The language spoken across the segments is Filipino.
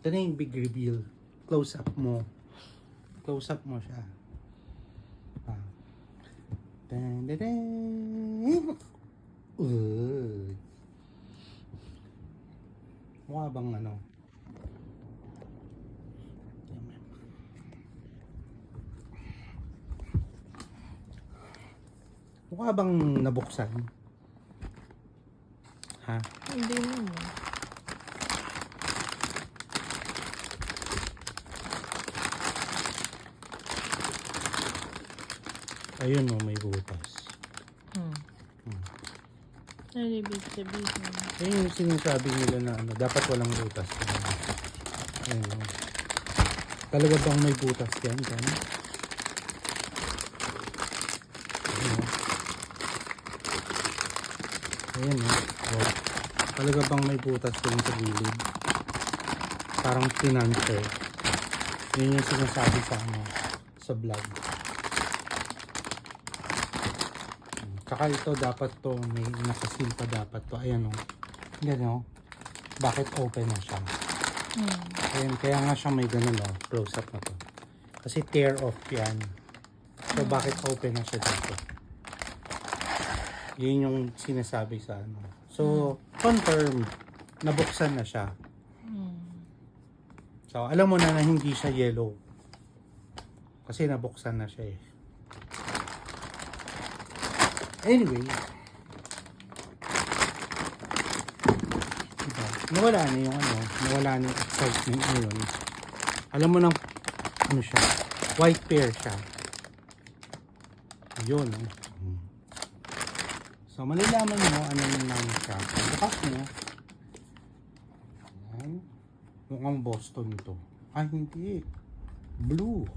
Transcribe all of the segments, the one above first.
Ito na yung big reveal. Close up mo. Close up mo siya. Ah. Dun, dun, dun. Uy. Mukha bang ano? Mukha bang nabuksan? Ha? Hindi naman. Ayun o, may butas. Ano ibig sabihin? Ayun yung sinasabi nila na ano, dapat walang butas. Ayun o. Talaga bang may butas yan? Kan? Ayun o. Oh. Talaga bang may butas yan sa gilid? Parang pinanse. Yun yung sinasabi sa ano, sa vlog. Tsaka ito dapat to, may nakasil pa dapat to. Ayan o. Ganyan o. Bakit open na siya? Ayan, kaya nga siya may ganun o. Close up na to. Kasi tear off yan. So bakit open na siya dito? Yun yung sinasabi sa ano. So, confirm. Nabuksan na siya. So, alam mo na hindi siya yellow. Kasi nabuksan na siya eh. Anyway. Diba? Nawala na yung ano. Nawala na yung excitement ngayon. Alam mo nang ano siya. White pair siya. Yun. So, malalaman mo ano yung namin siya. Bukas mo. Ayan. Mukhang Boston to. Ay, hindi. Blue.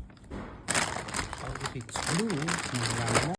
So, if it's blue, malalaman